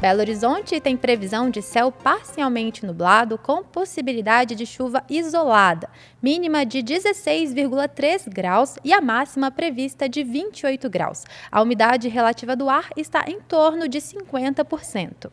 Belo Horizonte tem previsão de céu parcialmente nublado com possibilidade de chuva isolada, mínima de 16,3 graus e a máxima prevista de 28 graus. A umidade relativa do ar está em torno de 50%.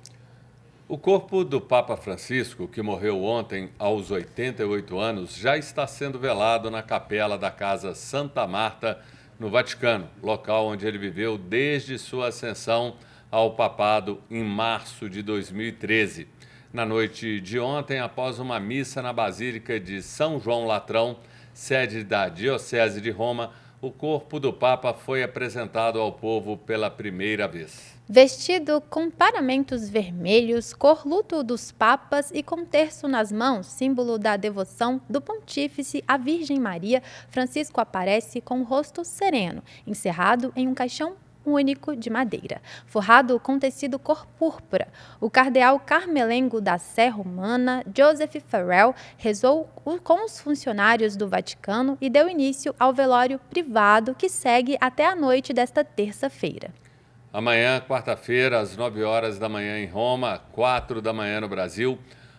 O corpo do Papa Francisco, que morreu ontem aos 88 anos, já está sendo velado na capela da Casa Santa Marta, no Vaticano, local onde ele viveu desde sua ascensão ao papado em março de 2013. Na noite de ontem, após uma missa na Basílica de São João Latrão, sede da Diocese de Roma, o corpo do Papa foi apresentado ao povo pela primeira vez. Vestido com paramentos vermelhos, cor luto dos papas e com terço nas mãos, símbolo da devoção do pontífice à Virgem Maria, Francisco aparece com o rosto sereno, encerrado em um caixão único de madeira, forrado com tecido cor púrpura. O cardeal Carmelengo da Sé Romana, Joseph Farrell, rezou com os funcionários do Vaticano e deu início ao velório privado que segue até a noite desta terça-feira. Amanhã, quarta-feira, às 9 horas da manhã em Roma, 4 da manhã no Brasil,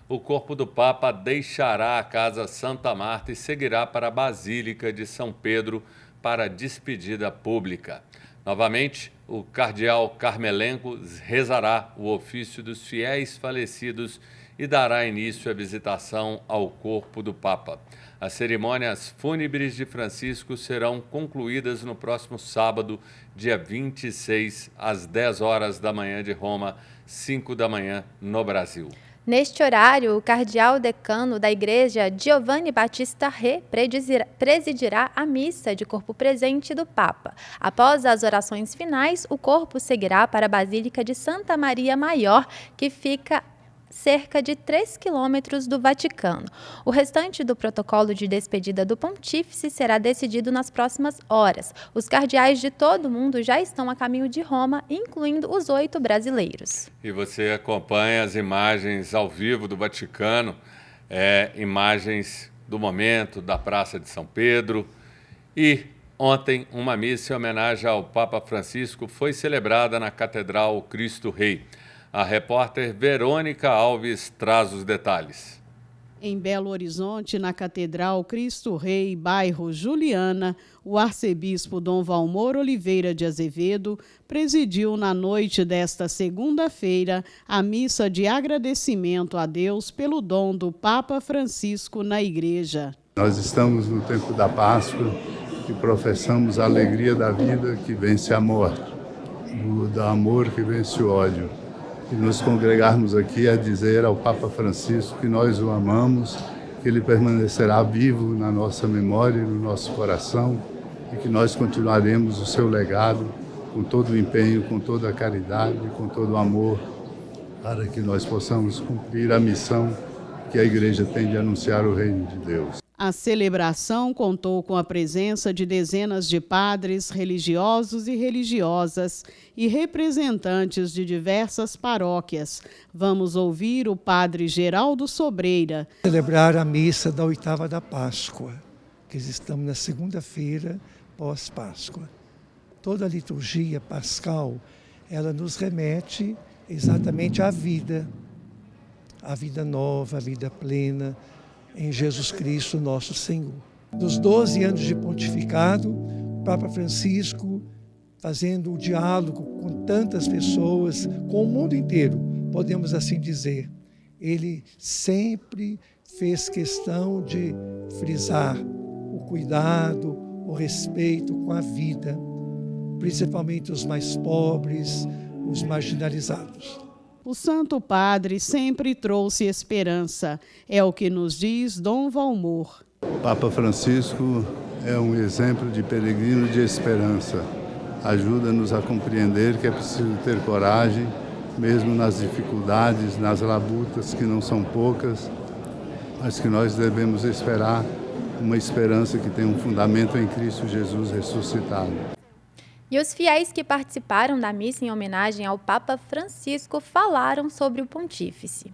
o corpo do Papa deixará a Casa Santa Marta e seguirá para a Basílica de São Pedro para a despedida pública. Novamente, o cardeal Carmelengo rezará o ofício dos fiéis falecidos e dará início à visitação ao corpo do Papa. As cerimônias fúnebres de Francisco serão concluídas no próximo sábado, dia 26, às 10 horas da manhã de Roma, 5 da manhã no Brasil. Neste horário, o cardeal decano da Igreja, Giovanni Battista Re, presidirá a missa de corpo presente do Papa. Após as orações finais, o corpo seguirá para a Basílica de Santa Maria Maior, que fica cerca de 3 quilômetros do Vaticano. O restante do protocolo de despedida do pontífice será decidido nas próximas horas. Os cardeais de todo o mundo já estão a caminho de Roma, incluindo os 8 brasileiros. E você acompanha as imagens ao vivo do Vaticano, imagens do momento da Praça de São Pedro. E ontem, uma missa em homenagem ao Papa Francisco foi celebrada na Catedral Cristo Rei. A repórter Verônica Alves traz os detalhes. Em Belo Horizonte, na Catedral Cristo Rei, bairro Juliana, o arcebispo Dom Valmor Oliveira de Azevedo presidiu na noite desta segunda-feira a missa de agradecimento a Deus pelo dom do Papa Francisco na Igreja. Nós estamos no tempo da Páscoa e professamos a alegria da vida que vence a morte, do amor que vence o ódio. E nos congregarmos aqui a dizer ao Papa Francisco que nós o amamos, que ele permanecerá vivo na nossa memória e no nosso coração e que nós continuaremos o seu legado com todo o empenho, com toda a caridade, com todo o amor, para que nós possamos cumprir a missão que a Igreja tem de anunciar o reino de Deus. A celebração contou com a presença de dezenas de padres, religiosos e religiosas e representantes de diversas paróquias. Vamos ouvir o padre Geraldo Sobreira. Celebrar a missa da oitava da Páscoa, que estamos na segunda-feira pós-Páscoa. Toda a liturgia pascal, ela nos remete exatamente à vida nova, a vida plena, em Jesus Cristo, nosso Senhor. Nos 12 anos de pontificado, o Papa Francisco, fazendo o diálogo com tantas pessoas, com o mundo inteiro, podemos assim dizer, ele sempre fez questão de frisar o cuidado, o respeito com a vida, principalmente os mais pobres, os marginalizados. O Santo Padre sempre trouxe esperança, é o que nos diz Dom Valmor. Papa Francisco é um exemplo de peregrino de esperança. Ajuda-nos a compreender que é preciso ter coragem, mesmo nas dificuldades, nas labutas, que não são poucas, mas que nós devemos esperar uma esperança que tem um fundamento em Cristo Jesus ressuscitado. E os fiéis que participaram da missa em homenagem ao Papa Francisco falaram sobre o pontífice.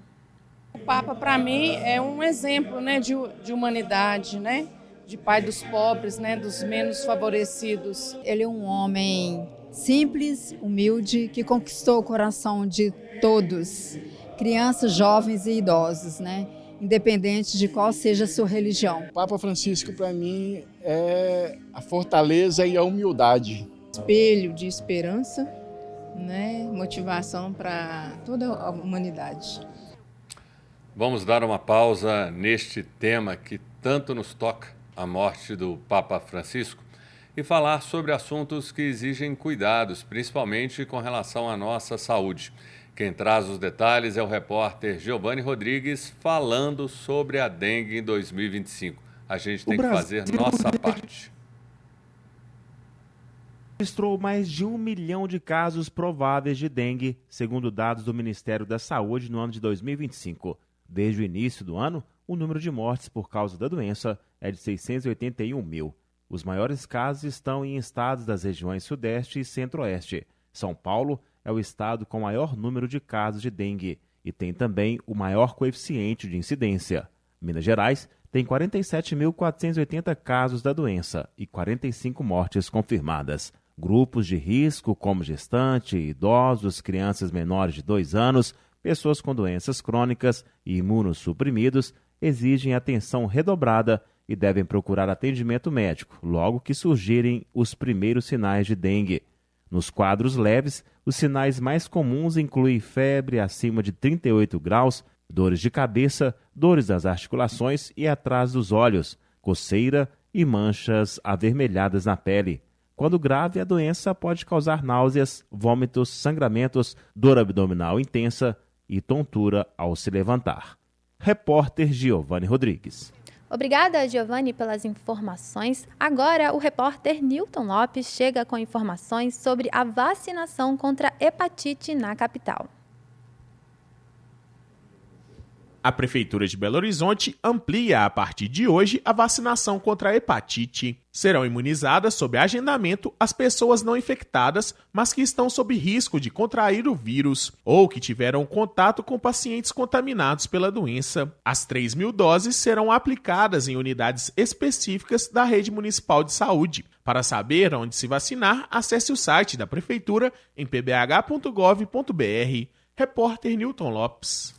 O Papa, para mim, é um exemplo, né, de humanidade, né, de pai dos pobres, né, dos menos favorecidos. Ele é um homem simples, humilde, que conquistou o coração de todos, crianças, jovens e idosos, né? Independente de qual seja a sua religião. O Papa Francisco, para mim, é a fortaleza e a humildade. Espelho de esperança, né? Motivação para toda a humanidade. Vamos dar uma pausa neste tema que tanto nos toca, a morte do Papa Francisco, e falar sobre assuntos que exigem cuidados, principalmente com relação à nossa saúde. Quem traz os detalhes é o repórter Giovanni Rodrigues, falando sobre a dengue em 2025. A gente tem que fazer nossa parte. Registrou mais de 1 milhão de casos prováveis de dengue, segundo dados do Ministério da Saúde no ano de 2025. Desde o início do ano, o número de mortes por causa da doença é de 681 mil. Os maiores casos estão em estados das regiões Sudeste e Centro-Oeste. São Paulo é o estado com maior número de casos de dengue e tem também o maior coeficiente de incidência. Minas Gerais tem 47.480 casos da doença e 45 mortes confirmadas. Grupos de risco, como gestante, idosos, crianças menores de 2 anos, pessoas com doenças crônicas e imunossuprimidos, exigem atenção redobrada e devem procurar atendimento médico logo que surgirem os primeiros sinais de dengue. Nos quadros leves, os sinais mais comuns incluem febre acima de 38 graus, dores de cabeça, dores das articulações e atrás dos olhos, coceira e manchas avermelhadas na pele. Quando grave, a doença pode causar náuseas, vômitos, sangramentos, dor abdominal intensa e tontura ao se levantar. Repórter Giovanni Rodrigues. Obrigada, Giovanni, pelas informações. Agora, o repórter Nilton Lopes chega com informações sobre a vacinação contra hepatite na capital. A Prefeitura de Belo Horizonte amplia a partir de hoje a vacinação contra a hepatite. Serão imunizadas sob agendamento as pessoas não infectadas, mas que estão sob risco de contrair o vírus ou que tiveram contato com pacientes contaminados pela doença. As 3.000 doses serão aplicadas em unidades específicas da Rede Municipal de Saúde. Para saber onde se vacinar, acesse o site da Prefeitura em pbh.gov.br. Repórter Nilton Lopes.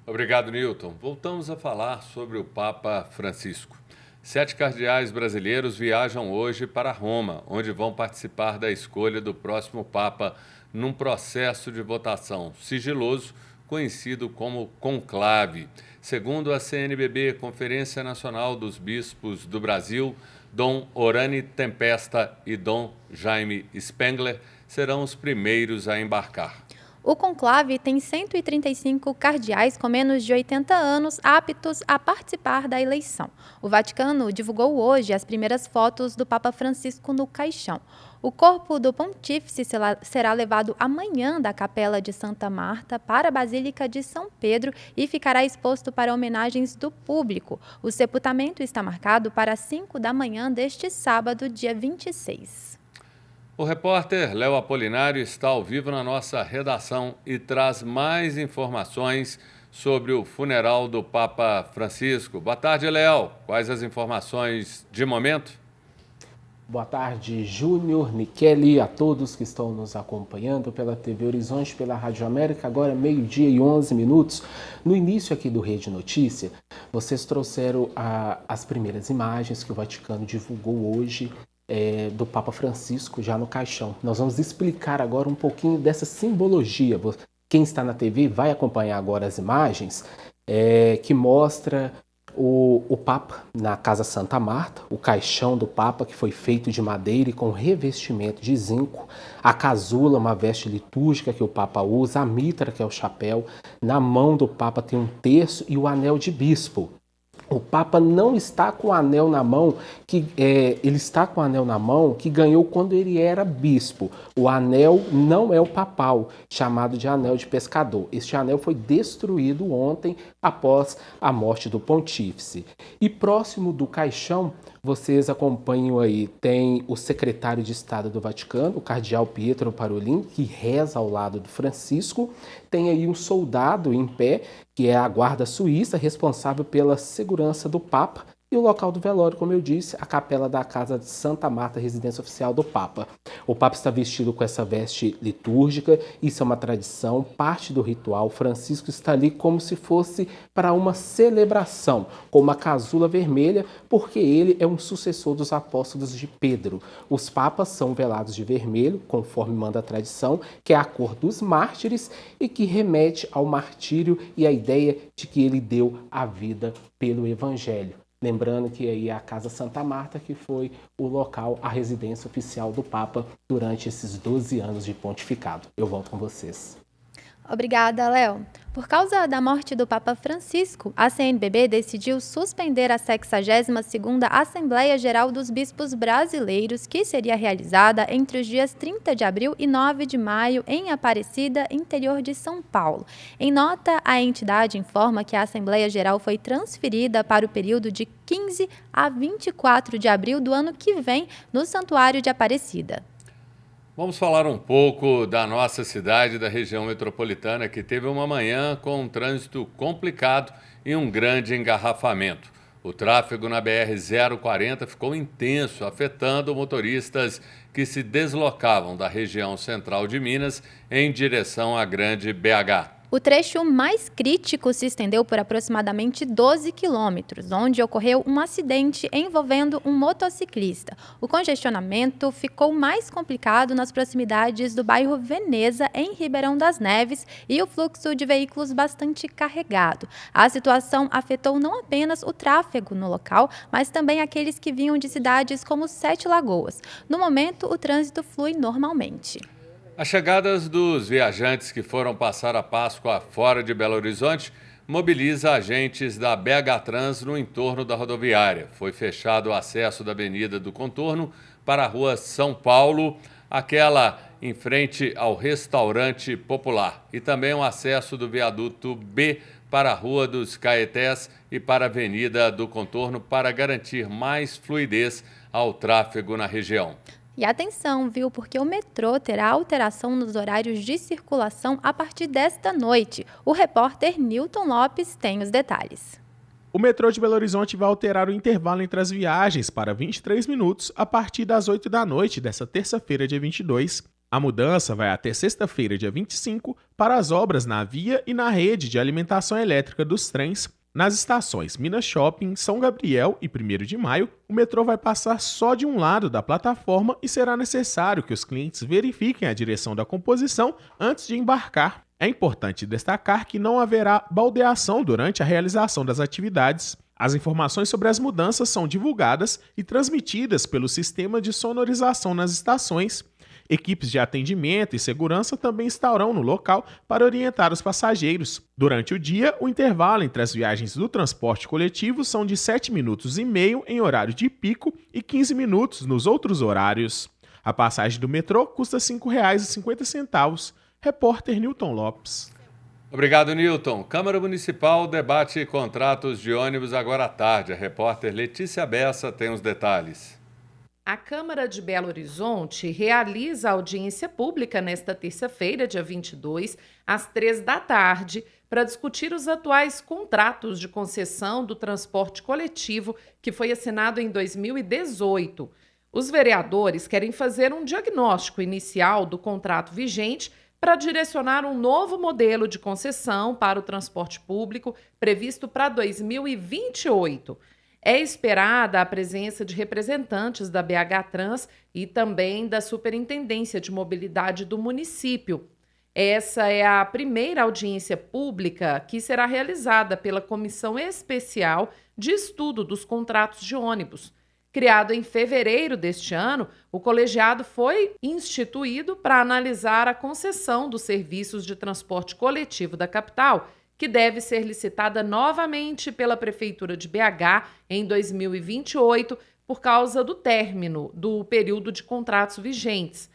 Obrigado, Nilton. Voltamos a falar sobre o Papa Francisco. 7 cardeais brasileiros viajam hoje para Roma, onde vão participar da escolha do próximo Papa num processo de votação sigiloso, conhecido como conclave. Segundo a CNBB, Conferência Nacional dos Bispos do Brasil, Dom Orani Tempesta e Dom Jaime Spengler serão os primeiros a embarcar. O conclave tem 135 cardeais com menos de 80 anos aptos a participar da eleição. O Vaticano divulgou hoje as primeiras fotos do Papa Francisco no caixão. O corpo do pontífice será levado amanhã da Capela de Santa Marta para a Basílica de São Pedro e ficará exposto para homenagens do público. O sepultamento está marcado para 5 da manhã deste sábado, dia 26. O repórter Léo Apolinário está ao vivo na nossa redação e traz mais informações sobre o funeral do Papa Francisco. Boa tarde, Léo. Quais as informações de momento? Boa tarde, Júnior, Michele, a todos que estão nos acompanhando pela TV Horizonte, pela Rádio América, agora 12h11. No início aqui do Rede Notícia, vocês trouxeram as primeiras imagens que o Vaticano divulgou hoje do Papa Francisco já no caixão. Nós vamos explicar agora um pouquinho dessa simbologia. Quem está na TV vai acompanhar agora as imagens que mostra o Papa na Casa Santa Marta, o caixão do Papa que foi feito de madeira e com revestimento de zinco, a casula, uma veste litúrgica que o Papa usa, a mitra, que é o chapéu, na mão do Papa tem um terço e o anel de bispo. O Papa não está com o anel na mão, ele está com o anel na mão que ganhou quando ele era bispo. O anel não é o papal, chamado de anel de pescador. Este anel foi destruído ontem após a morte do pontífice. E próximo do caixão, vocês acompanham aí, tem o secretário de Estado do Vaticano, o cardeal Pietro Parolin, que reza ao lado do Francisco. Tem aí um soldado em pé, que é a guarda suíça, responsável pela segurança do Papa. E o local do velório, como eu disse, a capela da Casa de Santa Marta, residência oficial do Papa. O Papa está vestido com essa veste litúrgica, isso é uma tradição, parte do ritual. Francisco está ali como se fosse para uma celebração, com uma casula vermelha, porque ele é um sucessor dos apóstolos de Pedro. Os papas são velados de vermelho, conforme manda a tradição, que é a cor dos mártires e que remete ao martírio e à ideia de que ele deu a vida pelo Evangelho. Lembrando que aí é a Casa Santa Marta, que foi o local, a residência oficial do Papa durante esses 12 anos de pontificado. Eu volto com vocês. Obrigada, Léo. Por causa da morte do Papa Francisco, a CNBB decidiu suspender a 62ª Assembleia Geral dos Bispos Brasileiros, que seria realizada entre os dias 30 de abril e 9 de maio em Aparecida, interior de São Paulo. Em nota, a entidade informa que a Assembleia Geral foi transferida para o período de 15 a 24 de abril do ano que vem no Santuário de Aparecida. Vamos falar um pouco da nossa cidade, da região metropolitana, que teve uma manhã com um trânsito complicado e um grande engarrafamento. O tráfego na BR-040 ficou intenso, afetando motoristas que se deslocavam da região central de Minas em direção à Grande BH. O trecho mais crítico se estendeu por aproximadamente 12 quilômetros, onde ocorreu um acidente envolvendo um motociclista. O congestionamento ficou mais complicado nas proximidades do bairro Veneza, em Ribeirão das Neves, e o fluxo de veículos bastante carregado. A situação afetou não apenas o tráfego no local, mas também aqueles que vinham de cidades como Sete Lagoas. No momento, o trânsito flui normalmente. As chegadas dos viajantes que foram passar a Páscoa fora de Belo Horizonte mobiliza agentes da BH Trans no entorno da rodoviária. Foi fechado o acesso da Avenida do Contorno para a Rua São Paulo, aquela em frente ao Restaurante Popular, e também o acesso do Viaduto B para a Rua dos Caetés e para a Avenida do Contorno para garantir mais fluidez ao tráfego na região. E atenção, viu? Porque o metrô terá alteração nos horários de circulação a partir desta noite. O repórter Newton Lopes tem os detalhes. O metrô de Belo Horizonte vai alterar o intervalo entre as viagens para 23 minutos a partir das 8 da noite desta terça-feira, dia 22. A mudança vai até sexta-feira, dia 25, para as obras na via e na rede de alimentação elétrica dos trens. Nas estações Minas Shopping, São Gabriel e 1º de Maio, o metrô vai passar só de um lado da plataforma e será necessário que os clientes verifiquem a direção da composição antes de embarcar. É importante destacar que não haverá baldeação durante a realização das atividades. As informações sobre as mudanças são divulgadas e transmitidas pelo sistema de sonorização nas estações. Equipes de atendimento e segurança também estarão no local para orientar os passageiros. Durante o dia, o intervalo entre as viagens do transporte coletivo são de 7,5 minutos em horário de pico e 15 minutos nos outros horários. A passagem do metrô custa R$ 5,50. Repórter Newton Lopes. Obrigado, Newton. Câmara Municipal debate contratos de ônibus agora à tarde. A repórter Letícia Bessa tem os detalhes. A Câmara de Belo Horizonte realiza audiência pública nesta terça-feira, dia 22, às 3 da tarde, para discutir os atuais contratos de concessão do transporte coletivo que foi assinado em 2018. Os vereadores querem fazer um diagnóstico inicial do contrato vigente para direcionar um novo modelo de concessão para o transporte público previsto para 2028. É esperada a presença de representantes da BH Trans e também da Superintendência de Mobilidade do município. Essa é a primeira audiência pública que será realizada pela Comissão Especial de Estudo dos Contratos de Ônibus. Criado em fevereiro deste ano, o colegiado foi instituído para analisar a concessão dos serviços de transporte coletivo da capital, que deve ser licitada novamente pela Prefeitura de BH em 2028 por causa do término do período de contratos vigentes.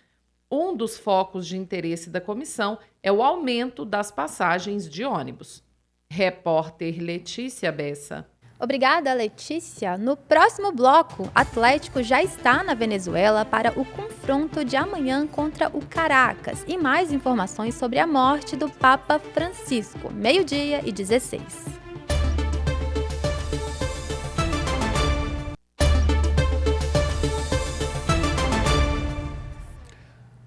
Um dos focos de interesse da comissão é o aumento das passagens de ônibus. Repórter Letícia Bessa. Obrigada, Letícia. No próximo bloco, Atlético já está na Venezuela para o confronto de amanhã contra o Caracas. E mais informações sobre a morte do Papa Francisco, 12:16.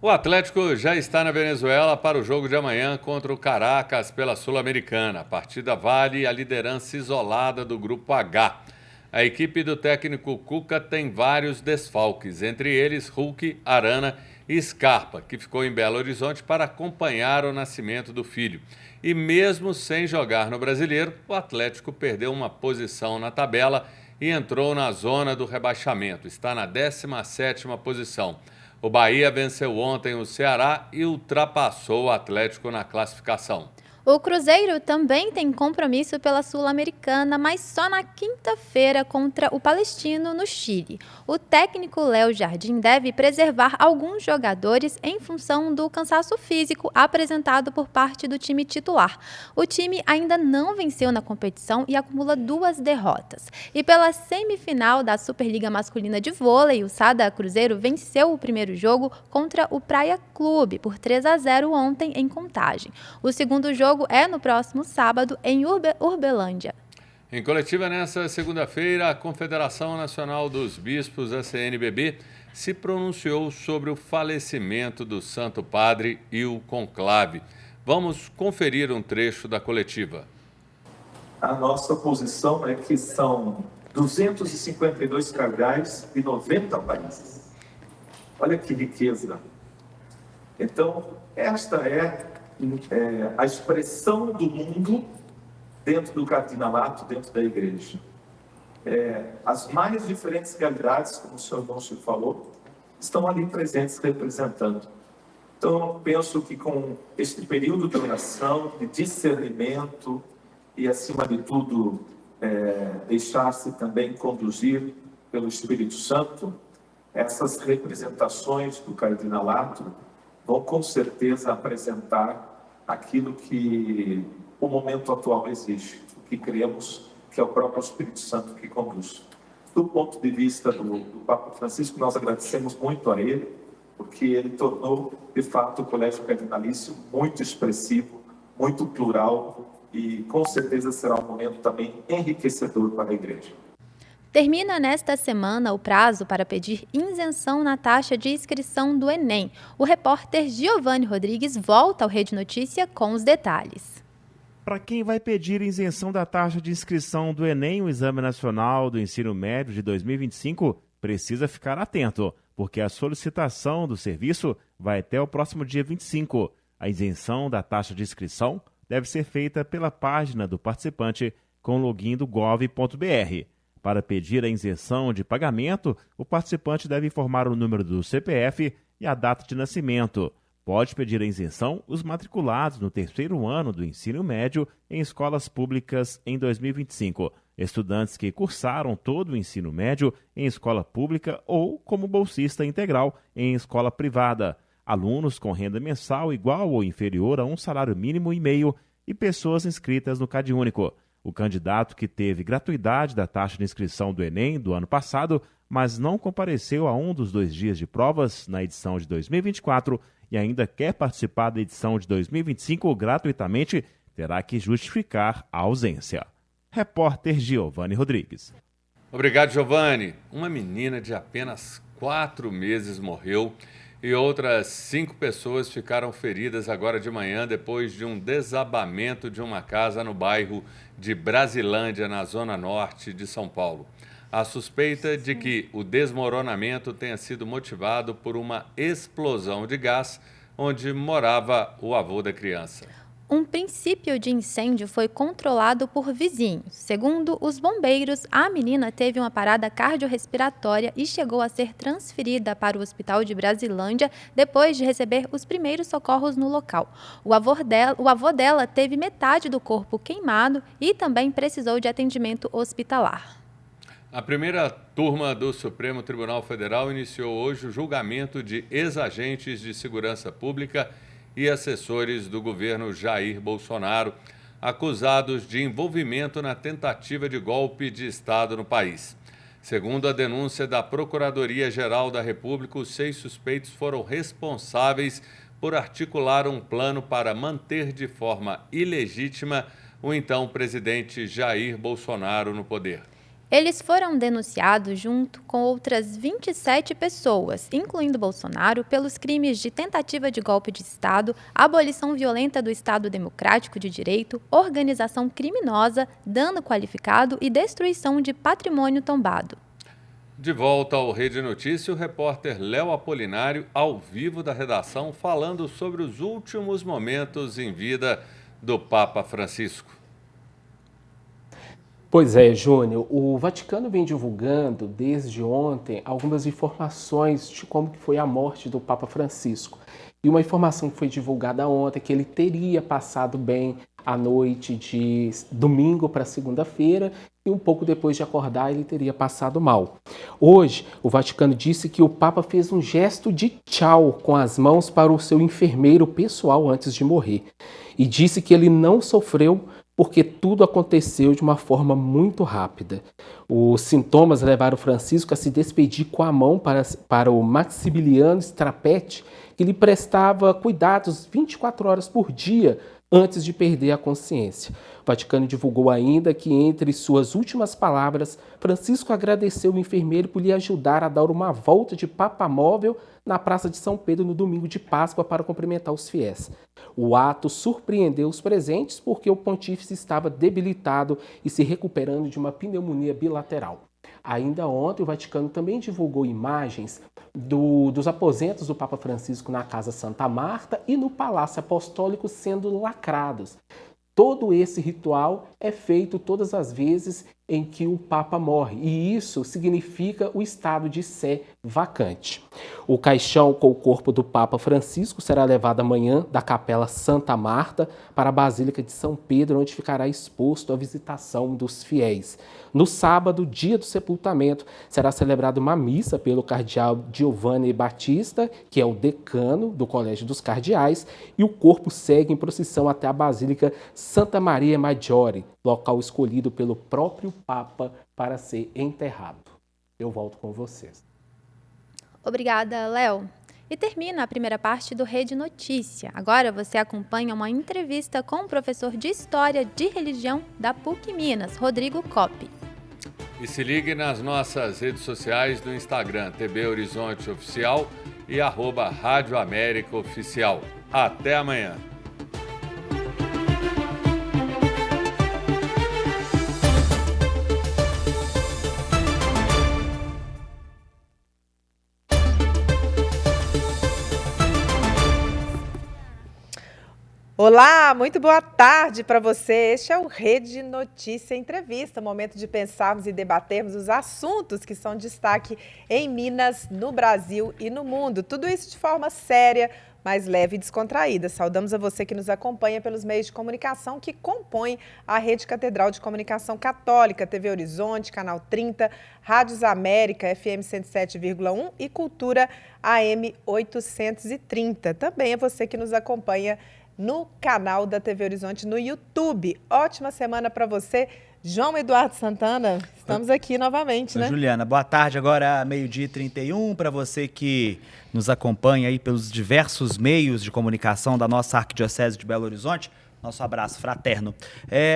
O Atlético já está na Venezuela para o jogo de amanhã contra o Caracas pela Sul-Americana. A partida vale a liderança isolada do Grupo H. A equipe do técnico Cuca tem vários desfalques, entre eles Hulk, Arana e Scarpa, que ficou em Belo Horizonte para acompanhar o nascimento do filho. E mesmo sem jogar no Brasileiro, o Atlético perdeu uma posição na tabela e entrou na zona do rebaixamento. Está na 17ª posição. O Bahia venceu ontem o Ceará e ultrapassou o Atlético na classificação. O Cruzeiro também tem compromisso pela Sul-Americana, mas só na quinta-feira contra o Palestino, no Chile. O técnico Léo Jardim deve preservar alguns jogadores em função do cansaço físico apresentado por parte do time titular. O time ainda não venceu na competição e acumula 2 derrotas. E pela semifinal da Superliga Masculina de Vôlei, o Sada Cruzeiro venceu o primeiro jogo contra o Praia Clube por 3-0 ontem em Contagem. O segundo jogo é no próximo sábado em Urbelândia. Em coletiva nesta segunda-feira, a Confederação Nacional dos Bispos, a CNBB, se pronunciou sobre o falecimento do Santo Padre e o conclave. Vamos conferir um trecho da coletiva. A nossa posição é que são 252 cardeais e 90 países. Olha que riqueza. Então, esta é a expressão do mundo dentro do cardinalato, dentro da igreja. As mais diferentes realidades, como o senhor Môncio falou, estão ali presentes, representando. Então, penso que com este período de oração, de discernimento e, acima de tudo, deixar-se também conduzir pelo Espírito Santo, essas representações do cardinalato vão com certeza apresentar aquilo que o momento atual exige, o que cremos que é o próprio Espírito Santo que conduz. Do ponto de vista do Papa Francisco, nós agradecemos muito a ele, porque ele tornou, de fato, o Colégio Cardinalício muito expressivo, muito plural e com certeza será um momento também enriquecedor para a Igreja. Termina nesta semana o prazo para pedir isenção na taxa de inscrição do Enem. O repórter Giovanni Rodrigues volta ao Rede Notícia com os detalhes. Para quem vai pedir isenção da taxa de inscrição do Enem, o Exame Nacional do Ensino Médio de 2025, precisa ficar atento, porque a solicitação do serviço vai até o próximo dia 25. A isenção da taxa de inscrição deve ser feita pela página do participante com o login do gov.br. Para pedir a isenção de pagamento, o participante deve informar o número do CPF e a data de nascimento. Pode pedir a isenção os matriculados no 3º ano do ensino médio em escolas públicas em 2025, estudantes que cursaram todo o ensino médio em escola pública ou como bolsista integral em escola privada, alunos com renda mensal igual ou inferior a um salário mínimo e meio e pessoas inscritas no CadÚnico. O candidato que teve gratuidade da taxa de inscrição do Enem do ano passado, mas não compareceu a um dos 2 dias de provas na edição de 2024 e ainda quer participar da edição de 2025 gratuitamente, terá que justificar a ausência. Repórter Giovanni Rodrigues. Obrigado, Giovanni. Uma menina de apenas 4 meses morreu e outras 5 pessoas ficaram feridas agora de manhã depois de um desabamento de uma casa no bairro de Brasilândia, na zona norte de São Paulo. A suspeita de que o desmoronamento tenha sido motivado por uma explosão de gás onde morava o avô da criança. Um princípio de incêndio foi controlado por vizinhos. Segundo os bombeiros, a menina teve uma parada cardiorrespiratória e chegou a ser transferida para o hospital de Brasilândia depois de receber os primeiros socorros no local. O avô dela teve metade do corpo queimado e também precisou de atendimento hospitalar. A primeira turma do Supremo Tribunal Federal iniciou hoje o julgamento de ex-agentes de segurança pública e assessores do governo Jair Bolsonaro, acusados de envolvimento na tentativa de golpe de Estado no país. Segundo a denúncia da Procuradoria-Geral da República, os 6 suspeitos foram responsáveis por articular um plano para manter de forma ilegítima o então presidente Jair Bolsonaro no poder. Eles foram denunciados junto com outras 27 pessoas, incluindo Bolsonaro, pelos crimes de tentativa de golpe de Estado, abolição violenta do Estado Democrático de Direito, organização criminosa, dano qualificado e destruição de patrimônio tombado. De volta ao Rede Notícia, o repórter Léo Apolinário, ao vivo da redação, falando sobre os últimos momentos em vida do Papa Francisco. Pois é, Júnior, o Vaticano vem divulgando desde ontem algumas informações de como que foi a morte do Papa Francisco. E uma informação que foi divulgada ontem é que ele teria passado bem a noite de domingo para segunda-feira e um pouco depois de acordar ele teria passado mal. Hoje, o Vaticano disse que o Papa fez um gesto de tchau com as mãos para o seu enfermeiro pessoal antes de morrer. E disse que ele não sofreu porque tudo aconteceu de uma forma muito rápida. Os sintomas levaram Francisco a se despedir com a mão para o Maximiliano Strapete, que lhe prestava cuidados 24 horas por dia antes de perder a consciência. O Vaticano divulgou ainda que, entre suas últimas palavras, Francisco agradeceu o enfermeiro por lhe ajudar a dar uma volta de papamóvel na Praça de São Pedro no domingo de Páscoa para cumprimentar os fiéis. O ato surpreendeu os presentes porque o pontífice estava debilitado e se recuperando de uma pneumonia bilateral. Ainda ontem, o Vaticano também divulgou imagens dos aposentos do Papa Francisco na Casa Santa Marta e no Palácio Apostólico sendo lacrados. Todo esse ritual é feito todas as vezes em que o Papa morre, e isso significa o estado de sé vacante. O caixão com o corpo do Papa Francisco será levado amanhã da Capela Santa Marta para a Basílica de São Pedro, onde ficará exposto à visitação dos fiéis. No sábado, dia do sepultamento, será celebrada uma missa pelo cardeal Giovanni Battista, que é o decano do Colégio dos Cardeais, e o corpo segue em procissão até a Basílica Santa Maria Maggiore, local escolhido pelo próprio Papa para ser enterrado. Eu volto com vocês. Obrigada, Léo. E termina a primeira parte do Rede Notícia. Agora você acompanha uma entrevista com o professor de História de Religião da PUC Minas, Rodrigo Coppi. E se ligue nas nossas redes sociais do Instagram, TB Horizonte Oficial e @Rádio América Oficial. Até amanhã. Olá, muito boa tarde para você. Este é o Rede Notícia Entrevista, momento de pensarmos e debatermos os assuntos que são destaque em Minas, no Brasil e no mundo. Tudo isso de forma séria, mais leve e descontraída. Saudamos a você que nos acompanha pelos meios de comunicação que compõem a Rede Catedral de Comunicação Católica, TV Horizonte, Canal 30, Rádios América, FM 107,1 e Cultura AM 830. Também é você que nos acompanha no canal da TV Horizonte no YouTube. Ótima semana para você. João Eduardo Santana, estamos aqui novamente, né? Juliana, boa tarde, agora 12h31, para você que nos acompanha aí pelos diversos meios de comunicação da nossa Arquidiocese de Belo Horizonte. Nosso abraço fraterno.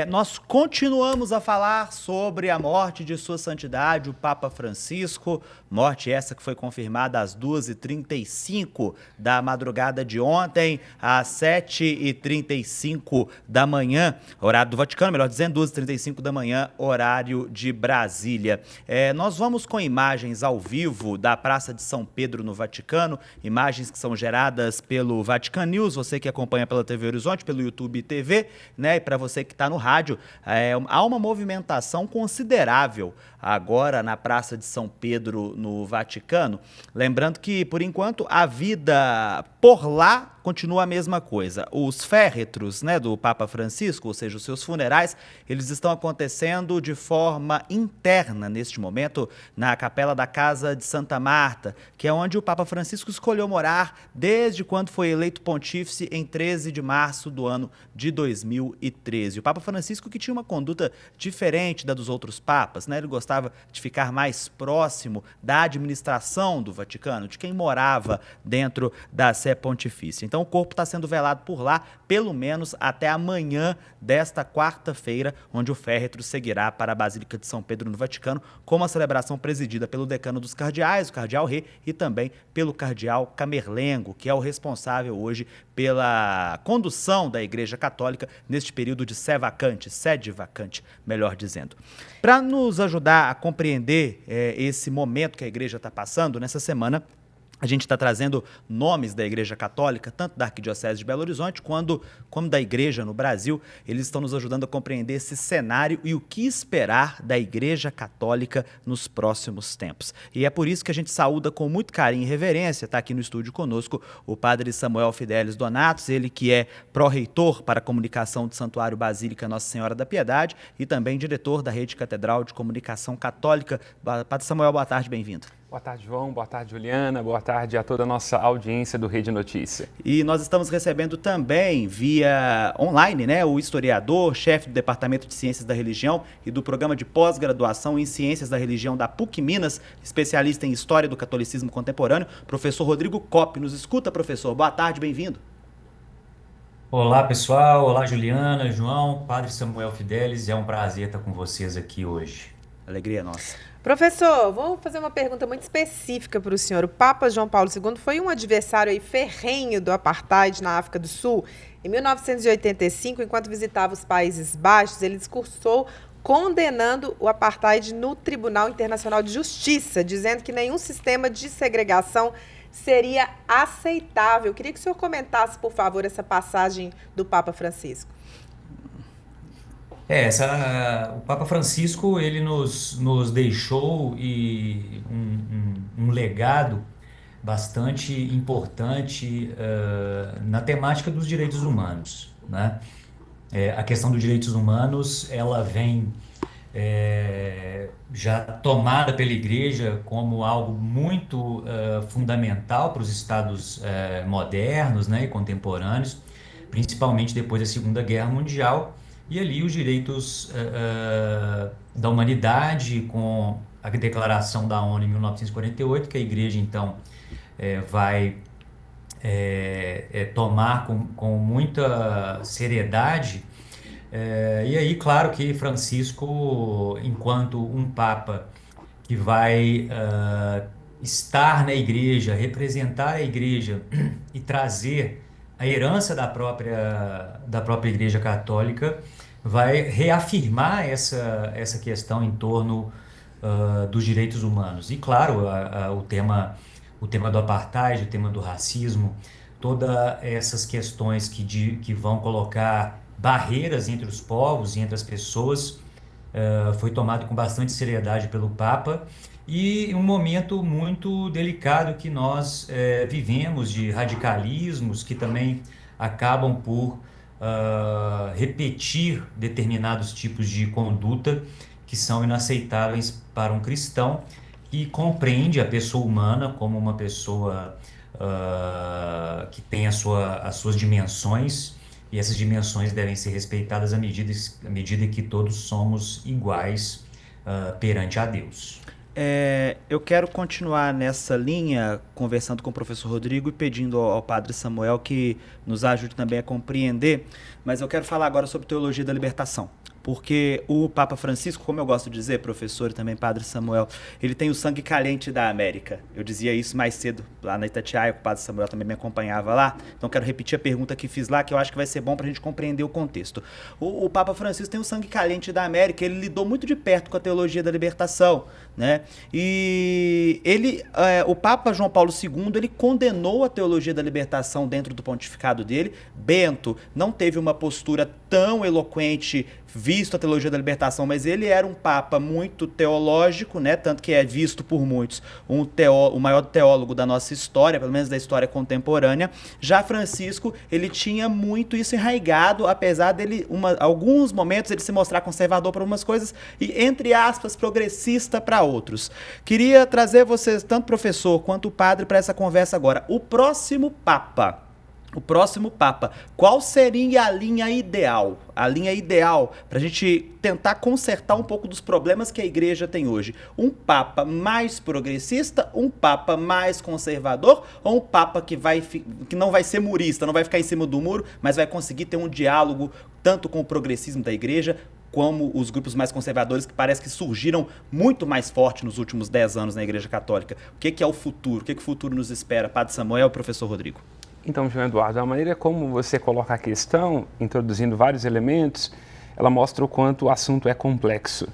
Nós continuamos a falar sobre a morte de Sua Santidade, o Papa Francisco, morte essa que foi confirmada às 2h35 da madrugada de ontem, às 7h35 da manhã, horário do Vaticano, melhor dizendo, 2h35 da manhã, horário de Brasília. Nós vamos com imagens ao vivo da Praça de São Pedro no Vaticano, imagens que são geradas pelo Vatican News, você que acompanha pela TV Horizonte, pelo YouTube TV, né? E para você que está no rádio, há uma movimentação considerável agora na Praça de São Pedro no Vaticano. Lembrando que, por enquanto, a vida por lá continua a mesma coisa. Os féretros, né, do Papa Francisco, ou seja, os seus funerais, eles estão acontecendo de forma interna neste momento na Capela da Casa de Santa Marta, que é onde o Papa Francisco escolheu morar desde quando foi eleito pontífice em 13 de março do ano de 2013. O Papa Francisco que tinha uma conduta diferente da dos outros papas, né? Ele gostava de ficar mais próximo da administração do Vaticano, de quem morava dentro da Sé Pontifícia. Então o corpo está sendo velado por lá, pelo menos até amanhã desta quarta-feira, onde o féretro seguirá para a Basílica de São Pedro no Vaticano, com uma celebração presidida pelo decano dos cardeais, o cardeal Rê, e também pelo cardeal Camerlengo, que é o responsável hoje pela condução da Igreja Católica neste período de sede vacante, melhor dizendo. Para nos ajudar a compreender esse momento que a Igreja está passando, nessa semana a gente está trazendo nomes da Igreja Católica, tanto da Arquidiocese de Belo Horizonte como da Igreja no Brasil. Eles estão nos ajudando a compreender esse cenário e o que esperar da Igreja Católica nos próximos tempos. E é por isso que a gente saúda com muito carinho e reverência, está aqui no estúdio conosco, o padre Samuel Fidelis Donatos, ele que é pró-reitor para a comunicação do Santuário Basílica Nossa Senhora da Piedade e também diretor da Rede Catedral de Comunicação Católica. Padre Samuel, boa tarde, bem-vindo. Boa tarde, João. Boa tarde, Juliana. Boa tarde a toda a nossa audiência do Rede Notícia. E nós estamos recebendo também, via online, o historiador, chefe do Departamento de Ciências da Religião e do Programa de Pós-Graduação em Ciências da Religião da PUC Minas, especialista em História do Catolicismo Contemporâneo, professor Rodrigo Kopp. Nos escuta, professor. Boa tarde, bem-vindo. Olá, pessoal. Olá, Juliana, João, Padre Samuel Fidelis. É um prazer estar com vocês aqui hoje. Alegria nossa. Professor, vou fazer uma pergunta muito específica para o senhor. O Papa João Paulo II foi um adversário aí ferrenho do apartheid na África do Sul. Em 1985, enquanto visitava os Países Baixos, ele discursou condenando o apartheid no Tribunal Internacional de Justiça, dizendo que nenhum sistema de segregação seria aceitável. Eu queria que o senhor comentasse, por favor, essa passagem do Papa Francisco. O Papa Francisco, ele nos deixou um legado bastante importante na temática dos direitos humanos, né? A questão dos direitos humanos, ela vem já tomada pela Igreja como algo muito fundamental para os estados modernos, né, e contemporâneos, principalmente depois da Segunda Guerra Mundial. E ali os direitos da humanidade, com a Declaração da ONU em 1948, que a Igreja, então, vai tomar com muita seriedade. E aí, claro que Francisco, enquanto um Papa que vai estar na Igreja, representar a Igreja e trazer a herança da própria Igreja Católica, vai reafirmar essa questão em torno dos direitos humanos. E, claro, o tema do apartheid, o tema do racismo, todas essas questões que vão colocar barreiras entre os povos e entre as pessoas, foi tomado com bastante seriedade pelo Papa. E um momento muito delicado que nós vivemos, de radicalismos que também acabam por repetir determinados tipos de conduta que são inaceitáveis para um cristão que compreende a pessoa humana como uma pessoa que tem as suas dimensões, e essas dimensões devem ser respeitadas à medida que todos somos iguais perante a Deus. Eu quero continuar nessa linha, conversando com o professor Rodrigo e pedindo ao padre Samuel que nos ajude também a compreender, mas eu quero falar agora sobre teologia da libertação. Porque o Papa Francisco, como eu gosto de dizer, professor e também padre Samuel, ele tem o sangue caliente da América. Eu dizia isso mais cedo lá na Itatiaia, o padre Samuel também me acompanhava lá. Então quero repetir a pergunta que fiz lá, que eu acho que vai ser bom para a gente compreender o contexto. O Papa Francisco tem o sangue caliente da América, ele lidou muito de perto com a teologia da libertação, né? E o Papa João Paulo II, ele condenou a teologia da libertação dentro do pontificado dele. Bento não teve uma postura tão eloquente visto a teologia da libertação, mas ele era um papa muito teológico, né? Tanto que é visto por muitos o maior teólogo da nossa história, pelo menos da história contemporânea. Já Francisco, ele tinha muito isso enraigado, apesar dele, alguns momentos, ele se mostrar conservador para algumas coisas e, entre aspas, progressista para outros. Queria trazer vocês, tanto o professor quanto o padre, para essa conversa agora. O próximo papa, o próximo Papa. Qual seria a linha ideal? A linha ideal para a gente tentar consertar um pouco dos problemas que a igreja tem hoje. Um Papa mais progressista, um Papa mais conservador ou um Papa que não vai ser murista, não vai ficar em cima do muro, mas vai conseguir ter um diálogo tanto com o progressismo da igreja como os grupos mais conservadores que parece que surgiram muito mais forte nos últimos 10 anos na Igreja Católica. O que é o futuro? O que o futuro nos espera? Padre Samuel e professor Rodrigo. Então, João Eduardo, a maneira como você coloca a questão, introduzindo vários elementos, ela mostra o quanto o assunto é complexo.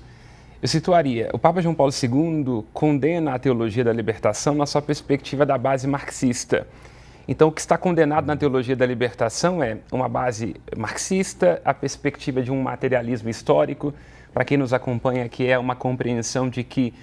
Eu situaria, o Papa João Paulo II condena a teologia da libertação na sua perspectiva da base marxista. Então, o que está condenado na teologia da libertação é uma base marxista, a perspectiva de um materialismo histórico, para quem nos acompanha, que é uma compreensão de que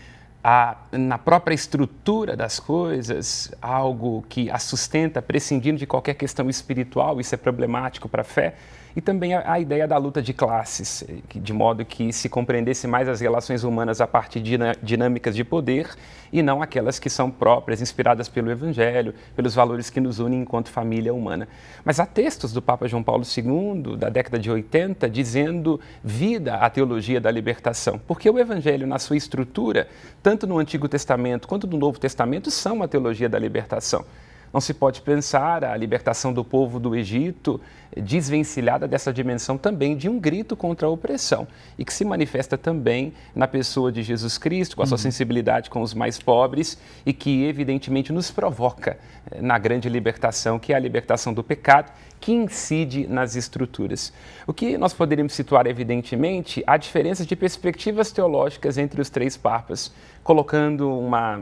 na própria estrutura das coisas, algo que a sustenta, prescindindo de qualquer questão espiritual, isso é problemático para a fé, e também a ideia da luta de classes, de modo que se compreendesse mais as relações humanas a partir de dinâmicas de poder e não aquelas que são próprias, inspiradas pelo Evangelho, pelos valores que nos unem enquanto família humana. Mas há textos do Papa João Paulo II, da década de 80, dizendo vida à teologia da libertação, porque o Evangelho, na sua estrutura, tanto no Antigo Testamento quanto no Novo Testamento, são a teologia da libertação. Não se pode pensar a libertação do povo do Egito desvencilhada dessa dimensão também de um grito contra a opressão e que se manifesta também na pessoa de Jesus Cristo, com a sua sensibilidade com os mais pobres e que evidentemente nos provoca na grande libertação, que é a libertação do pecado, que incide nas estruturas. O que nós poderíamos situar, evidentemente, a diferença de perspectivas teológicas entre os três papas, colocando uma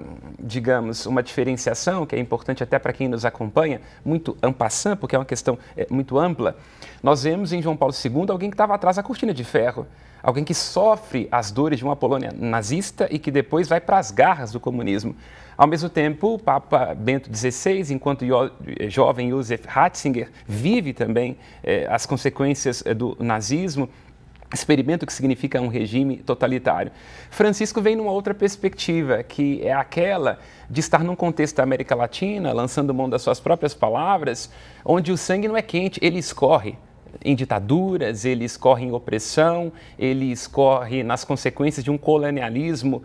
diferenciação, que é importante até para quem nos acompanha, muito en passant, porque é uma questão muito ampla. Nós vemos em João Paulo II alguém que estava atrás da cortina de ferro, alguém que sofre as dores de uma Polônia nazista e que depois vai para as garras do comunismo. Ao mesmo tempo, o Papa Bento XVI, enquanto jovem Joseph Ratzinger, vive também as consequências do nazismo, experimenta o que significa um regime totalitário. Francisco vem numa outra perspectiva, que é aquela de estar num contexto da América Latina, lançando mão das suas próprias palavras, onde o sangue não é quente, ele escorre em ditaduras, ele escorre em opressão, ele escorre nas consequências de um colonialismo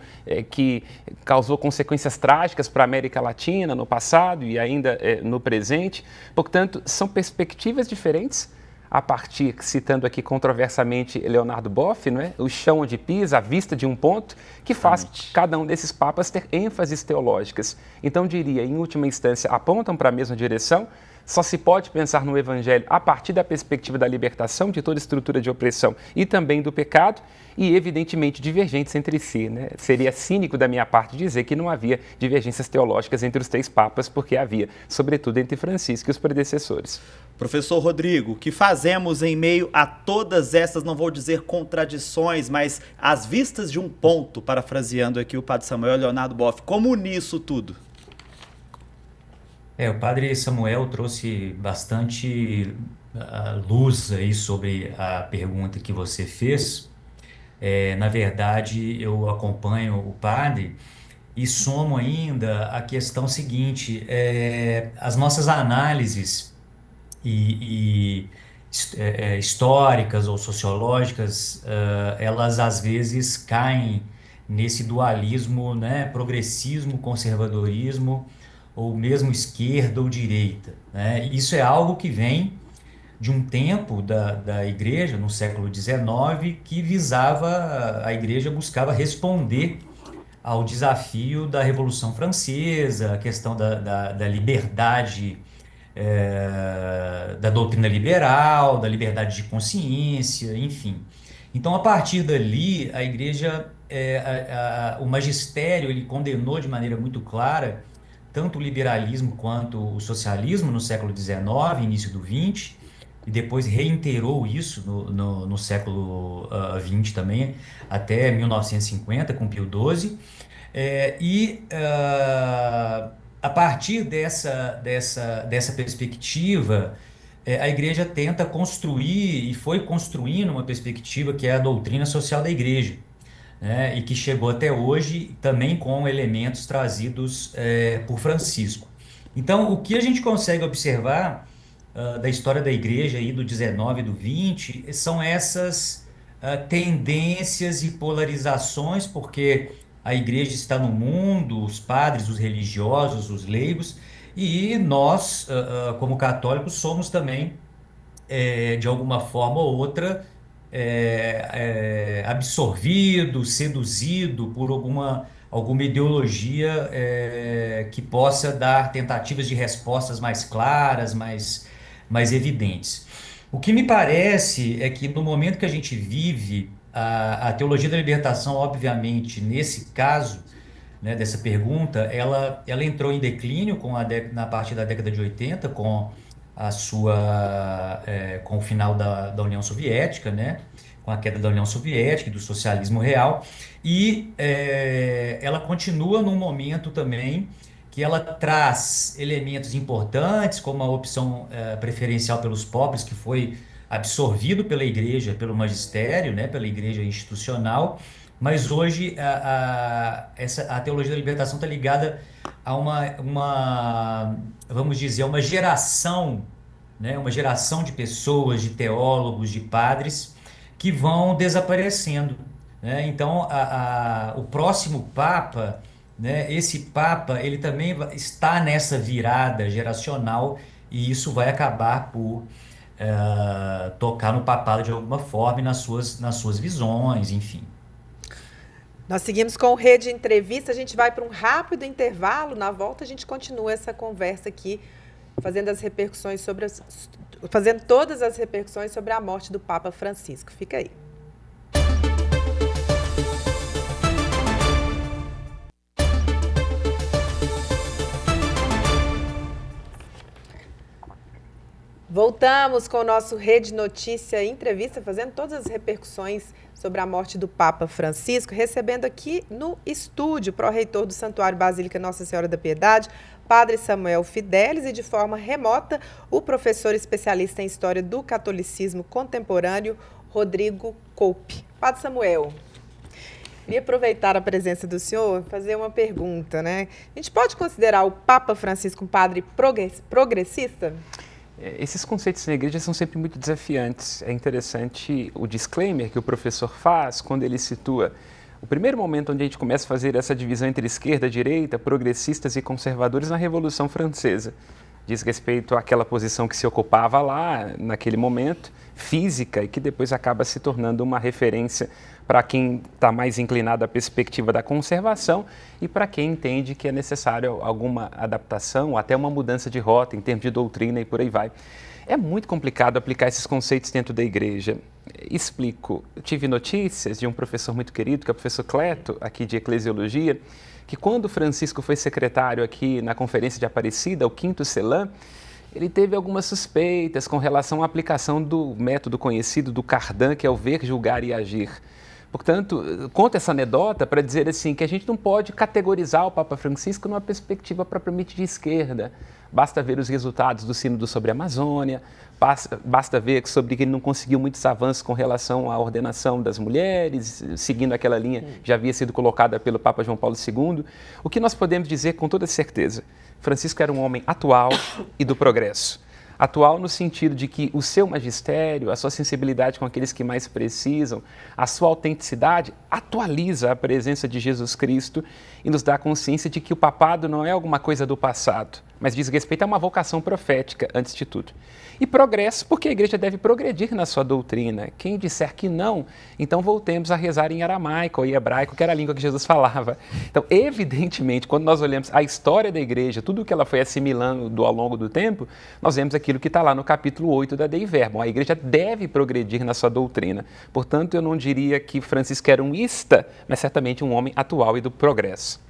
que causou consequências trágicas para a América Latina no passado e ainda no presente. Portanto, são perspectivas diferentes, a partir, citando aqui controversamente Leonardo Boff, não é? O chão onde pisa, a vista de um ponto, que faz cada um desses papas ter ênfases teológicas. Então, diria, em última instância, apontam para a mesma direção. Só se pode pensar no Evangelho a partir da perspectiva da libertação de toda estrutura de opressão e também do pecado, e evidentemente divergentes entre si, né? Seria cínico da minha parte dizer que não havia divergências teológicas entre os três papas, porque havia, sobretudo entre Francisco e os predecessores. Professor Rodrigo, o que fazemos em meio a todas essas, não vou dizer contradições, mas as vistas de um ponto, parafraseando aqui o Padre Samuel e Leonardo Boff, como unir isso tudo? O Padre Samuel trouxe bastante luz aí sobre a pergunta que você fez. Na verdade, eu acompanho o padre e somo ainda a questão seguinte: as nossas análises históricas ou sociológicas, elas às vezes caem nesse dualismo, né, progressismo, conservadorismo, ou mesmo esquerda ou direita, né? Isso é algo que vem de um tempo da igreja, no século XIX, que a igreja buscava responder ao desafio da Revolução Francesa, a questão da liberdade, da doutrina liberal, da liberdade de consciência, enfim. Então, a partir dali, a igreja, o magistério, ele condenou de maneira muito clara tanto o liberalismo quanto o socialismo no século XIX, início do XX, e depois reiterou isso no século XX também, até 1950, com Pio XII. A partir dessa perspectiva, a igreja tenta construir, e foi construindo uma perspectiva que é a doutrina social da igreja, né, e que chegou até hoje também com elementos trazidos por Francisco. Então, o que a gente consegue observar da história da igreja aí do 19 e do 20, são essas tendências e polarizações, porque a igreja está no mundo, os padres, os religiosos, os leigos, e nós, como católicos, somos também, de alguma forma ou outra, absorvido, seduzido por alguma ideologia que possa dar tentativas de respostas mais claras, mais evidentes. O que me parece é que no momento que a gente vive, a teologia da libertação, obviamente, nesse caso, né, dessa pergunta, ela entrou em declínio na partir da década de 80, com o final da União Soviética, né, com a queda da União Soviética e do socialismo real, e ela continua num momento também que ela traz elementos importantes, como a opção preferencial pelos pobres, que foi absorvido pela igreja, pelo magistério, né, pela igreja institucional, mas hoje a teologia da libertação está ligada a vamos dizer, uma geração, né, uma geração de pessoas, de teólogos, de padres, que vão desaparecendo, né? Então, o próximo Papa, né, esse Papa, ele também está nessa virada geracional, e isso vai acabar por tocar no papado de alguma forma e nas suas visões, enfim. Nós seguimos com o Rede Entrevista, a gente vai para um rápido intervalo, na volta a gente continua essa conversa aqui, fazendo todas as repercussões sobre a morte do Papa Francisco. Fica aí. Voltamos com o nosso Rede Notícia Entrevista, fazendo todas as repercussões sobre a morte do Papa Francisco, recebendo aqui no estúdio o pró-reitor do Santuário Basílica Nossa Senhora da Piedade, Padre Samuel Fidelis, e de forma remota o professor especialista em História do Catolicismo Contemporâneo, Rodrigo Coupe. Padre Samuel, queria aproveitar a presença do senhor e fazer uma pergunta, né? A gente pode considerar o Papa Francisco um padre progressista? Esses conceitos na igreja são sempre muito desafiantes. É interessante o disclaimer que o professor faz quando ele situa o primeiro momento onde a gente começa a fazer essa divisão entre esquerda, direita, progressistas e conservadores na Revolução Francesa. Diz respeito àquela posição que se ocupava lá, naquele momento, física, e que depois acaba se tornando uma referência para quem está mais inclinado à perspectiva da conservação e para quem entende que é necessário alguma adaptação, até uma mudança de rota em termos de doutrina e por aí vai. É muito complicado aplicar esses conceitos dentro da igreja. Explico. Eu tive notícias de um professor muito querido, que é o professor Cleto, aqui de Eclesiologia, que quando Francisco foi secretário aqui na Conferência de Aparecida, o 5º CELAM, ele teve algumas suspeitas com relação à aplicação do método conhecido do Cardan, que é o ver, julgar e agir. Portanto, conto essa anedota para dizer assim que a gente não pode categorizar o Papa Francisco numa perspectiva propriamente de esquerda. Basta ver os resultados do sínodo sobre a Amazônia, basta ver sobre que ele não conseguiu muitos avanços com relação à ordenação das mulheres, seguindo aquela linha que já havia sido colocada pelo Papa João Paulo II. O que nós podemos dizer com toda certeza? Francisco era um homem atual e do progresso. Atual no sentido de que o seu magistério, a sua sensibilidade com aqueles que mais precisam, a sua autenticidade atualiza a presença de Jesus Cristo e nos dá consciência de que o papado não é alguma coisa do passado, mas diz respeito a uma vocação profética, antes de tudo. E progresso, porque a igreja deve progredir na sua doutrina. Quem disser que não, então voltemos a rezar em aramaico ou em hebraico, que era a língua que Jesus falava. Então, evidentemente, quando nós olhamos a história da igreja, tudo o que ela foi assimilando ao longo do tempo, nós vemos aquilo que está lá no capítulo 8 da Dei Verbum. A igreja deve progredir na sua doutrina. Portanto, eu não diria que Francisco era um ista, mas certamente um homem atual e do progresso.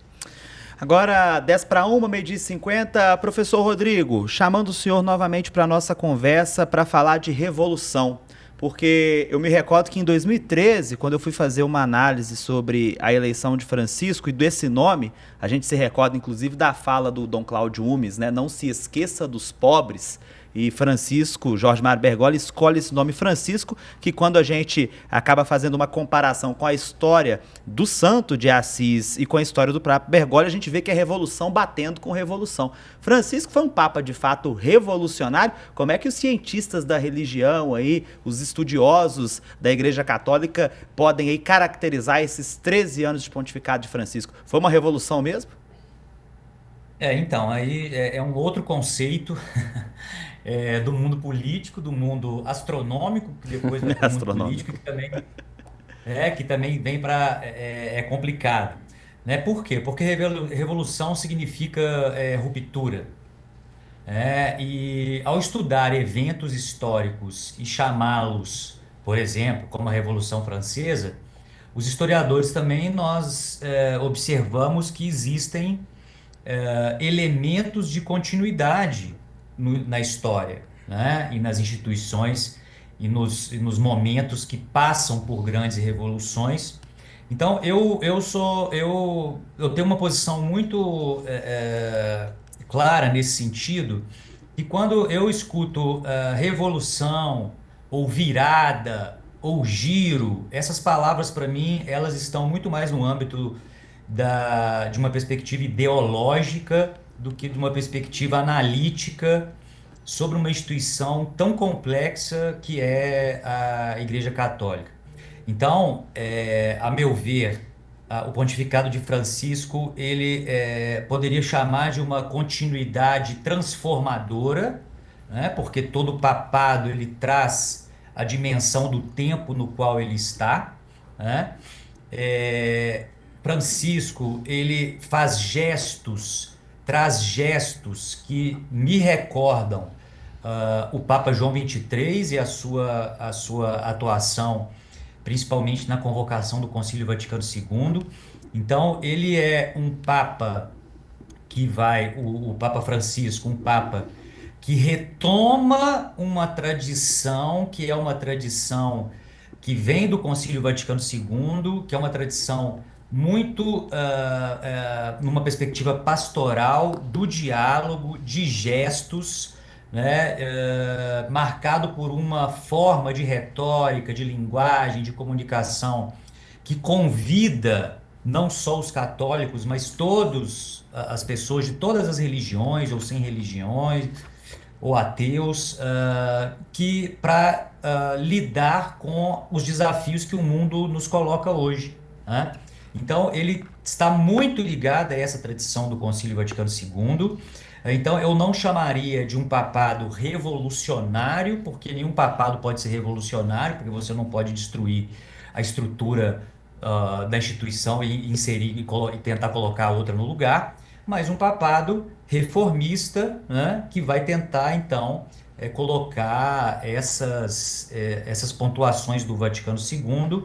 Agora, 10:01, 12h50, professor Rodrigo, chamando o senhor novamente para a nossa conversa para falar de revolução, porque eu me recordo que em 2013, quando eu fui fazer uma análise sobre a eleição de Francisco e desse nome, a gente se recorda inclusive da fala do Dom Cláudio Umes, né? Não se esqueça dos pobres. e Francisco, Jorge Mário Bergoglio, escolhe esse nome Francisco, que quando a gente acaba fazendo uma comparação com a história do santo de Assis e com a história do Papa Bergoglio, a gente vê que é revolução batendo com revolução. Francisco foi um papa de fato revolucionário. Como é que os cientistas da religião aí, os estudiosos da Igreja Católica podem aí caracterizar esses 13 anos de pontificado de Francisco? Foi uma revolução mesmo? Então, aí é um outro conceito do mundo político, do mundo astronômico, que depois vai para o mundo político, que também vem para... é complicado. Né? Por quê? Porque revolução significa ruptura. E ao estudar eventos históricos e chamá-los, por exemplo, como a Revolução Francesa, os historiadores também nós observamos que existem elementos de continuidade na história, né? E nas instituições e nos momentos que passam por grandes revoluções. Então, eu tenho uma posição muito clara nesse sentido, e quando eu escuto revolução, ou virada, ou giro, essas palavras, para mim, elas estão muito mais no âmbito de uma perspectiva ideológica do que de uma perspectiva analítica sobre uma instituição tão complexa que é a Igreja Católica. Então, a meu ver, o pontificado de Francisco, ele poderia chamar de uma continuidade transformadora, né? Porque todo papado ele traz a dimensão do tempo no qual ele está, né? Francisco, ele faz traz gestos que me recordam o Papa João XXIII e a sua atuação, principalmente na convocação do Concílio Vaticano II. Então, ele é um Papa o Papa Francisco, um Papa que retoma uma tradição, que é uma tradição que vem do Concílio Vaticano II, que é uma tradição muito numa perspectiva pastoral, do diálogo, de gestos, né, marcado por uma forma de retórica, de linguagem, de comunicação que convida não só os católicos, mas todas as pessoas de todas as religiões, ou sem religiões, ou ateus, para lidar com os desafios que o mundo nos coloca hoje, né? Então, ele está muito ligado a essa tradição do Concílio Vaticano II. Então, eu não chamaria de um papado revolucionário, porque nenhum papado pode ser revolucionário, porque você não pode destruir a estrutura da instituição e inserir e tentar colocar outra no lugar, mas um papado reformista, né, que vai tentar, então, colocar essas pontuações do Vaticano II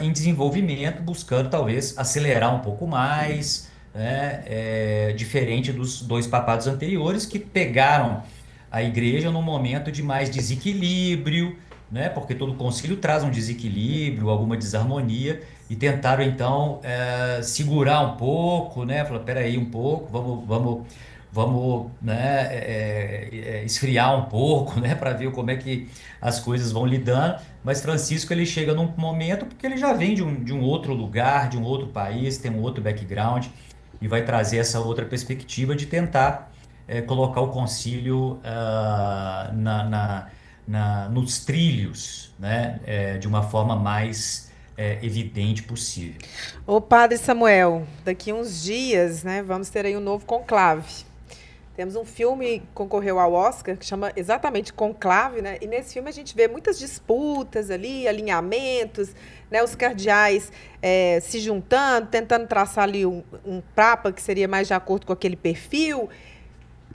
em desenvolvimento, buscando talvez acelerar um pouco mais, né, diferente dos dois papados anteriores, que pegaram a igreja num momento de mais desequilíbrio, né, porque todo concílio traz um desequilíbrio, alguma desarmonia, e tentaram então segurar um pouco, né, falar, peraí um pouco, vamos né, esfriar um pouco, né, para ver como é que as coisas vão lidando. Mas Francisco, ele chega num momento porque ele já vem de um outro lugar, de um outro país, tem um outro background, e vai trazer essa outra perspectiva de tentar colocar o concílio nos trilhos, né, de uma forma mais evidente possível. Ô Padre Samuel, daqui uns dias, né, vamos ter aí um novo conclave. Temos um filme que concorreu ao Oscar, que chama exatamente Conclave, né? E nesse filme a gente vê muitas disputas ali, alinhamentos, né? Os cardeais se juntando, tentando traçar ali um papa que seria mais de acordo com aquele perfil.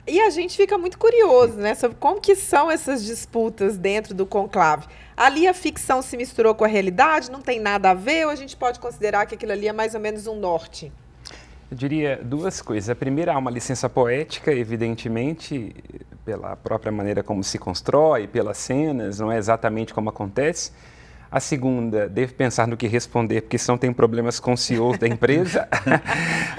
E a gente fica muito curioso, né, sobre como que são essas disputas dentro do conclave. Ali a ficção se misturou com a realidade, não tem nada a ver, ou a gente pode considerar que aquilo ali é mais ou menos um norte? Eu diria duas coisas. A primeira, há uma licença poética, evidentemente, pela própria maneira como se constrói, pelas cenas, não é exatamente como acontece. A segunda, devo pensar no que responder, porque senão tem problemas com o CEO da empresa.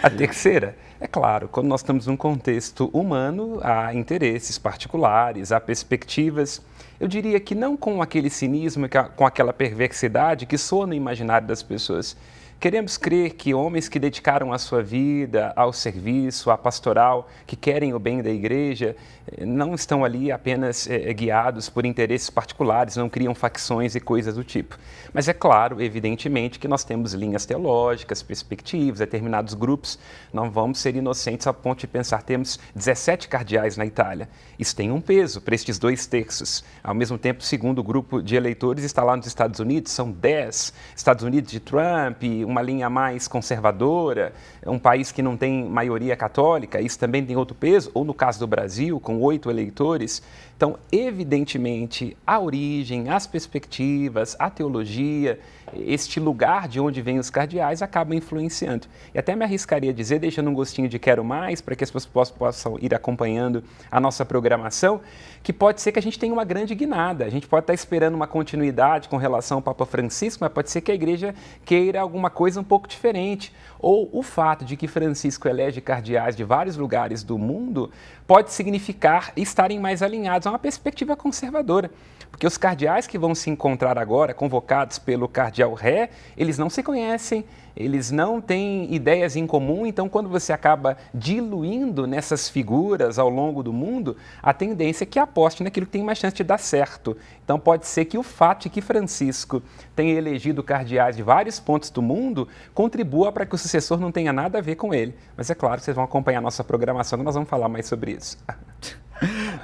A terceira, é claro, quando nós estamos num contexto humano, há interesses particulares, há perspectivas. Eu diria que não com aquele cinismo, com aquela perversidade que soa no imaginário das pessoas. Queremos crer que homens que dedicaram a sua vida ao serviço, à pastoral, que querem o bem da igreja, não estão ali apenas guiados por interesses particulares, não criam facções e coisas do tipo. Mas é claro, evidentemente, que nós temos linhas teológicas, perspectivas, determinados grupos. Não vamos ser inocentes a ponto de pensar temos 17 cardeais na Itália. Isso tem um peso para estes 2/3. Ao mesmo tempo, o segundo grupo de eleitores está lá nos Estados Unidos, são 10. Estados Unidos de Trump, uma linha mais conservadora, um país que não tem maioria católica, isso também tem outro peso, ou no caso do Brasil, com 8 eleitores. Então, evidentemente, a origem, as perspectivas, a teologia, este lugar de onde vêm os cardeais acabam influenciando. E até me arriscaria a dizer, deixando um gostinho de quero mais, para que as pessoas possam ir acompanhando a nossa programação, que pode ser que a gente tenha uma grande guinada. A gente pode estar esperando uma continuidade com relação ao Papa Francisco, mas pode ser que a igreja queira alguma coisa um pouco diferente. Ou o fato de que Francisco elege cardeais de vários lugares do mundo pode significar estarem mais alinhados a uma perspectiva conservadora. Porque os cardeais que vão se encontrar agora, convocados pelo cardeal Ré, eles não se conhecem, eles não têm ideias em comum, então quando você acaba diluindo nessas figuras ao longo do mundo, a tendência é que aposte naquilo que tem mais chance de dar certo. Então pode ser que o fato de que Francisco tenha elegido cardeais de vários pontos do mundo contribua para que o sucessor não tenha nada a ver com ele. Mas é claro, vocês vão acompanhar a nossa programação, que nós vamos falar mais sobre isso.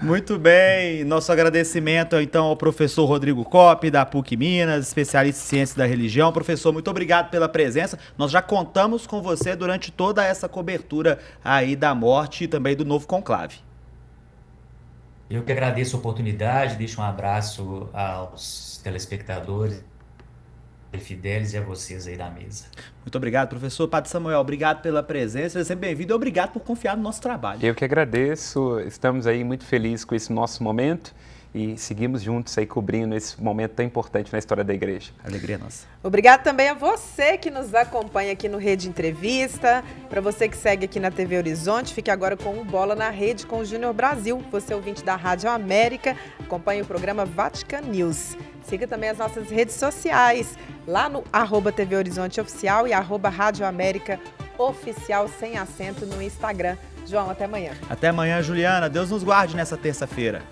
Muito bem, nosso agradecimento então ao professor Rodrigo Coppe, da PUC Minas, especialista em ciências da religião. Professor, muito obrigado pela presença. Nós já contamos com você durante toda essa cobertura aí da morte e também do novo conclave. Eu que agradeço a oportunidade, deixo um abraço aos telespectadores, Fidelis, e a vocês aí da mesa. Muito obrigado, professor. Padre Samuel, obrigado pela presença, seja sempre bem-vindo e obrigado por confiar no nosso trabalho. Eu que agradeço, estamos aí muito felizes com esse nosso momento e seguimos juntos aí cobrindo esse momento tão importante na história da igreja. Alegria nossa. Obrigado também a você que nos acompanha aqui no Rede Entrevista, para você que segue aqui na TV Horizonte, fique agora com o Bola na Rede com o Júnior Brasil, você ouvinte da Rádio América, acompanhe o programa Vatican News. Siga também as nossas redes sociais, lá no @TV Horizonte Oficial e @Rádio América Oficial, sem acento, no Instagram. João, até amanhã. Até amanhã, Juliana. Deus nos guarde nessa terça-feira.